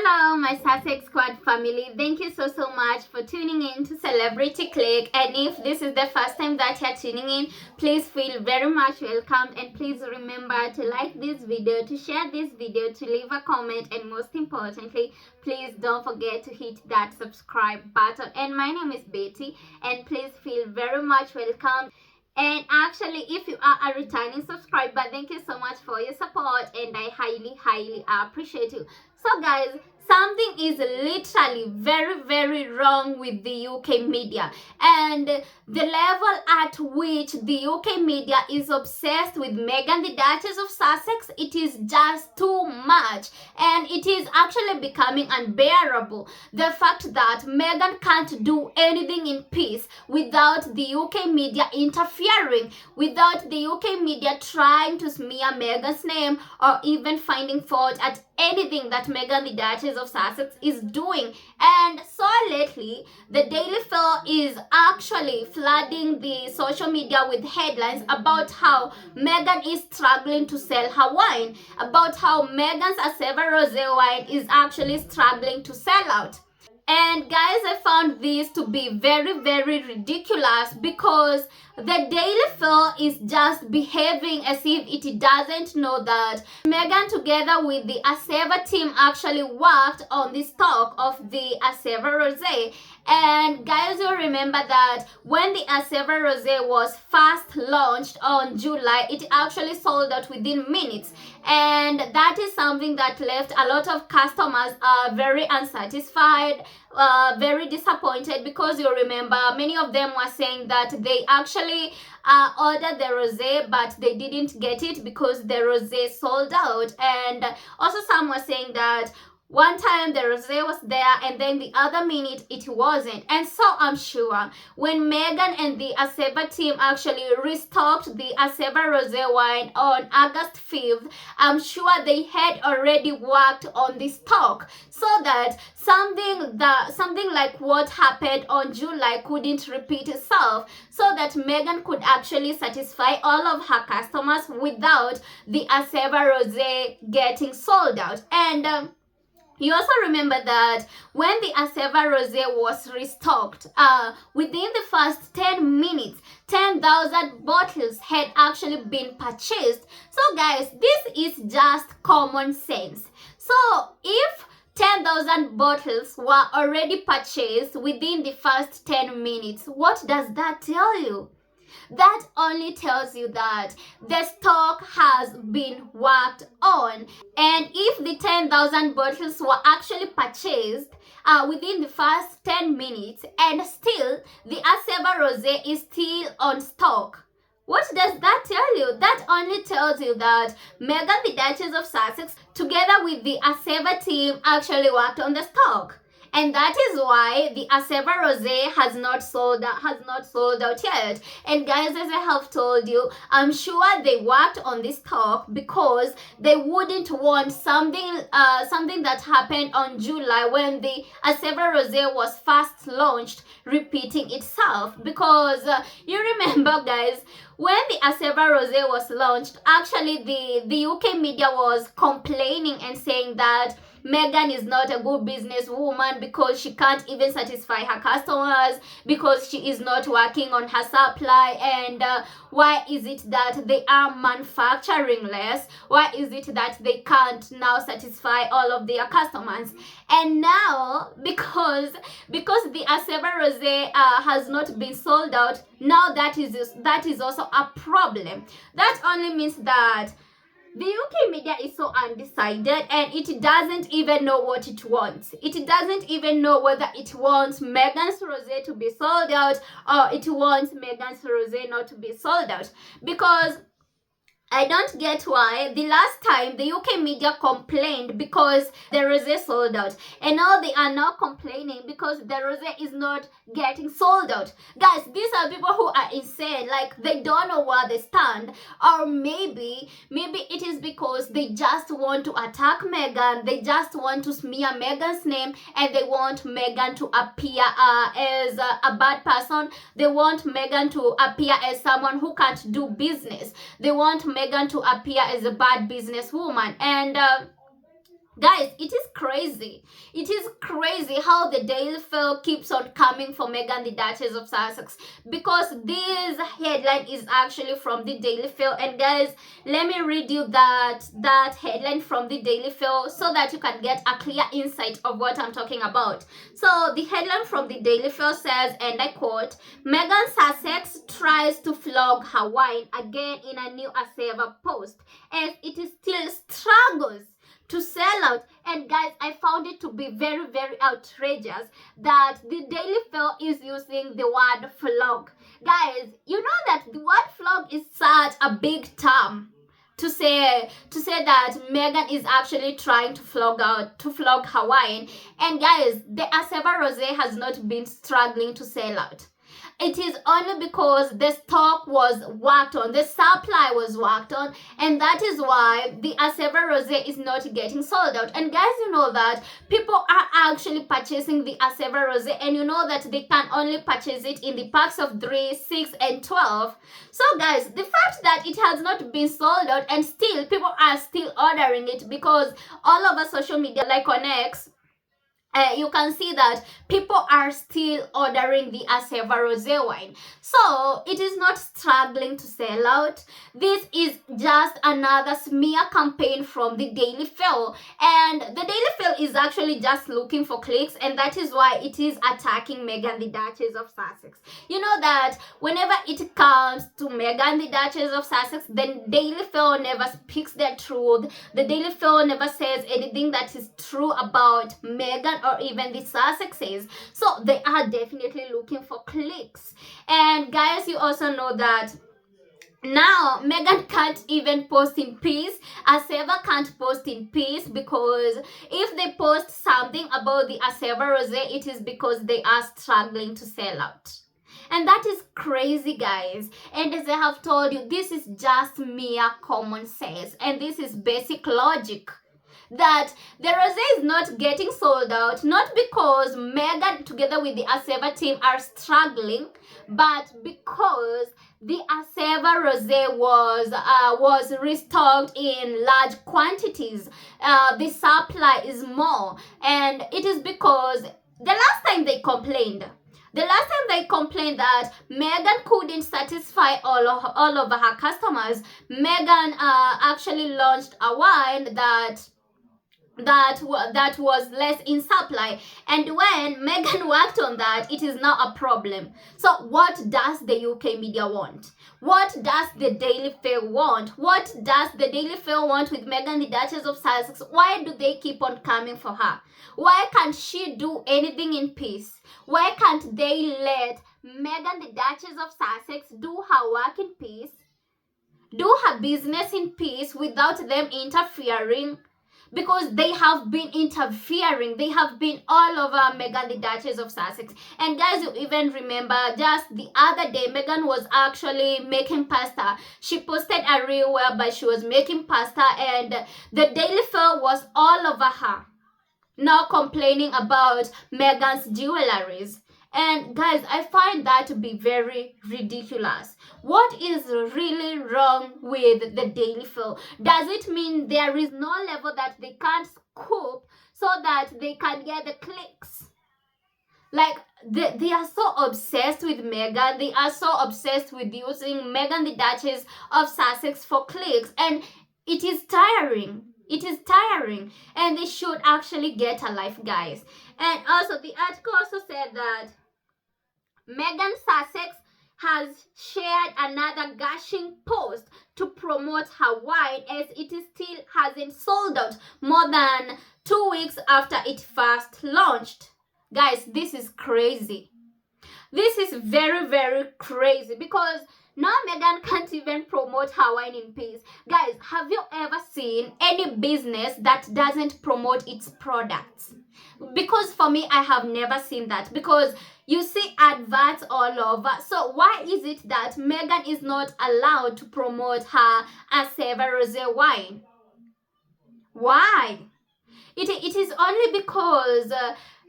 Hello, my Sussex Squad family. Thank you so much for tuning in to Celebrity Click. And if this is the first time that you're tuning in, please feel very much welcome. And please remember to like this video, to share this video, to leave a comment, and most importantly, please don't forget to hit that subscribe button. And my name is Betty, and please feel very much welcome. And actually, if you are a returning subscriber, thank you so much for your support, and I highly appreciate you. So guys, something is literally very wrong with the UK media, and the level at which the UK media is obsessed with Meghan, the Duchess of Sussex, it is just too much, and it is actually becoming unbearable. The fact that Meghan can't do anything in peace without the UK media interfering, without the UK media trying to smear Meghan's name or even finding fault at anything that Meghan, the Duchess of Sussex, is doing. And so lately, the Daily Mail is actually flooding the social media with headlines about how Meghan is struggling to sell her wine, about how Meghan's Rosé wine is actually struggling to sell out. And guys, I found this to be very ridiculous, because the Daily Mail is just behaving as if it doesn't know that Meghan, together with the Aseva team, actually worked on the stock of the Aseva Rosé. And guys, you remember that when the Aseva Rosé was first launched on July, it actually sold out within minutes. And that is something that left a lot of customers very unsatisfied, very disappointed, because you remember many of them were saying that they actually ordered the rosé, but they didn't get it because the rosé sold out. And also some were saying that one time the rosé was there and then the other minute it wasn't. And so I'm sure when Meghan and the Aseva team actually restocked the Aseva Rosé wine on August 5th, I'm sure they had already worked on the stock so that something like what happened on July couldn't repeat itself, so that Meghan could actually satisfy all of her customers without the Aseva Rosé getting sold out. And you also remember that when the Aseva Rosé was restocked, within the first 10 minutes, 10,000 bottles had actually been purchased. So guys, this is just common sense. So if 10,000 bottles were already purchased within the first 10 minutes, what does that tell you? That only tells you that the stock has been worked on. And if the 10,000 bottles were actually purchased within the first 10 minutes and still the Aseva Rosé is still on stock, what does that tell you? That only tells you that Meghan, the Duchess of Sussex, together with the Aseva team, actually worked on the stock. And that is why the Aseva Rosé has not sold out yet. And guys, as I have told you, I'm sure they worked on this stock because they wouldn't want something that happened on July when the Aseva Rosé was first launched repeating itself. Because you remember, guys, when the Aseva Rosé was launched, actually the UK media was complaining and saying that Meghan is not a good businesswoman because she can't even satisfy her customers, because she is not working on her supply, and why is it that they are manufacturing less? Why is it that they can't now satisfy all of their customers? And now, because the Aseva Rosé has not been sold out, now that is also a problem. That only means that the UK media is so undecided, and it doesn't even know what it wants. It doesn't even know whether it wants Meghan's Rosé to be sold out or it wants Meghan's Rosé not to be sold out. Because I don't get why the last time the UK media complained because the rosé sold out, and now they are now complaining because the rosé is not getting sold out. Guys, these are people who are insane. Like, they don't know where they stand. Or maybe it is because they just want to attack Meghan. They just want to smear Meghan's name, and they want Meghan to appear as a bad person. They want Meghan to appear as someone who can't do business. They want Meghan to appear as a bad businesswoman. And Guys, it is crazy. It is crazy how the Daily Mail keeps on coming for Meghan, the Duchess of Sussex, because this headline is actually from the Daily Mail. And guys, let me read you that headline from the Daily Mail so that you can get a clear insight of what I'm talking about. So the headline from the Daily Mail says, and I quote, Meghan Sussex tries to flog her wine again in a new Aseva post as it is still struggles to sell out. And guys, I found it to be very, very outrageous that the Daily Mail is using the word flog. Guys, you know that the word flog is such a big term to say that Meghan is actually trying to flog her wine. And guys, the Aseva Rosé has not been struggling to sell out. It is only because the stock was worked on, the supply was worked on, and that is why the Aseva Rosé is not getting sold out. And guys, you know that people are actually purchasing the Aseva Rosé, and you know that they can only purchase it in the packs of 3, 6, and 12. So guys, the fact that it has not been sold out and still people are still ordering it, because all over social media like on X, you can see that people are still ordering the Aseva Rosé wine. So it is not struggling to sell out. This is just another smear campaign from the Daily Mail. And the Daily Mail is actually just looking for clicks, and that is why it is attacking Meghan, the Duchess of Sussex. You know that whenever it comes to Meghan, the Duchess of Sussex, the Daily Mail never speaks the truth. The Daily Mail never says anything that is true about Meghan or even the Sussexes. So they are definitely looking for clicks. And guys, you also know that now Meghan can't even post in peace. Aseva can't post in peace, because if they post something about the Aseva Rosé, it is because they are struggling to sell out. And that is crazy, guys. And as I have told you, this is just mere common sense, and this is basic logic, that the Rosé is not getting sold out, not because Meghan together with the Aseva team are struggling, but because the Aseva Rosé was restocked in large quantities. The supply is more, and it is because the last time they complained that Meghan couldn't satisfy all of her customers. Meghan actually launched a wine that was less in supply, and when Meghan worked on that, it is now a problem. So what does the UK media want? What does the Daily Mail want? What does the Daily Mail want with Meghan, the Duchess of Sussex? Why do they keep on coming for her? Why can't she do anything in peace? Why can't they let Meghan, the Duchess of Sussex, do her work in peace, do her business in peace without them interfering? Because they have been interfering. They have been all over Meghan, the Duchess of Sussex. And guys, you even remember just the other day, Meghan was actually making pasta. She posted a reel whereby she was making pasta, and the Daily Mail was all over her, now complaining about Meghan's jewelries. And guys, I find that to be very ridiculous. What is really wrong with the Daily Mail? Does it mean there is no level that they can't scoop so that they can get the clicks? Like, they are so obsessed with Meghan. They are so obsessed with using Meghan, the Duchess of Sussex, for clicks. And it is tiring. It is tiring. And they should actually get a life, guys. And also, the article also said that Meghan Sussex has shared another gushing post to promote her wine, as it is still hasn't sold out more than 2 weeks after it first launched. Guys, this is crazy. This is very, very crazy, because now Meghan can't even promote her wine in peace. Guys, have you ever seen any business that doesn't promote its products? Because for me, I have never seen that, because you see adverts all over. So why is it that Meghan is not allowed to promote her Aseva Rosé wine? Why? It is only because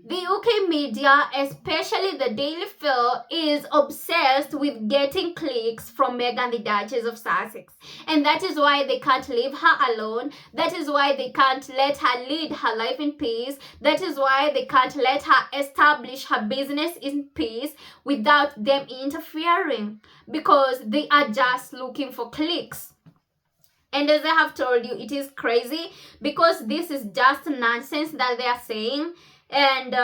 The UK media, especially the Daily Mail, is obsessed with getting clicks from Meghan, the Duchess of Sussex. And that is why they can't leave her alone. That is why they can't let her lead her life in peace. That is why they can't let her establish her business in peace without them interfering. Because they are just looking for clicks. And as I have told you, it is crazy because this is just nonsense that they are saying. And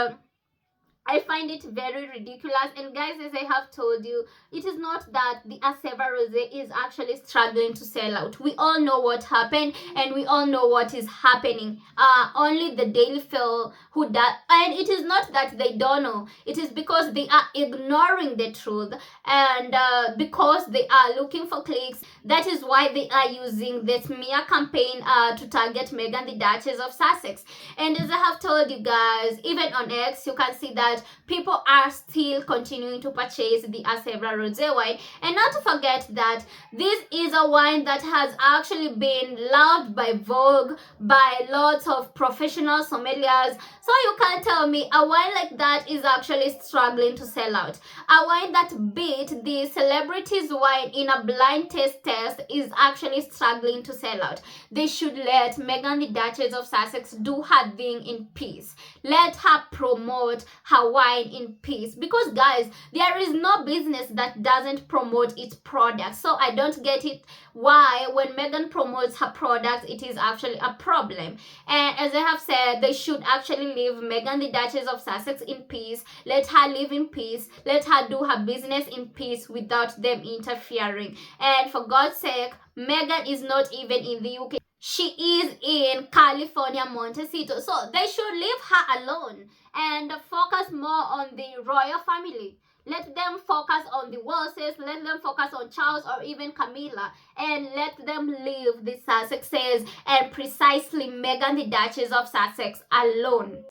I find it very ridiculous. And guys, as I have told you, it is not that the Aseva Rosé is actually struggling to sell out. We all know what happened and we all know what is happening. Only the Daily Mail who does, and it is not that they don't know. It is because they are ignoring the truth and because they are looking for clicks. That is why they are using this smear campaign to target Meghan, the Duchess of Sussex. And as I have told you guys, even on X, you can see that people are still continuing to purchase the Aseva Rosé wine. And not to forget that this is a wine that has actually been loved by Vogue, by lots of professional sommeliers. So you can't tell me a wine like that is actually struggling to sell out. A wine that beat the celebrities' wine in a blind taste test is actually struggling to sell out. They should let Meghan, the Duchess of Sussex, do her thing in peace. Let her promote her wine in peace. Because guys, there is no business that doesn't promote its products. So I don't get it why when Meghan promotes her products, it is actually a problem. And as I have said, they should actually leave Meghan, the Duchess of Sussex, in peace. Let her live in peace. Let her do her business in peace without them interfering. And for God's sake, Meghan is not even in the UK. She is in California, Montecito. So they should leave her alone and focus more on the royal family. Let them focus on the Rosés, let them focus on Charles or even Camilla, and let them leave the Sussexes and precisely Meghan, the Duchess of Sussex, alone.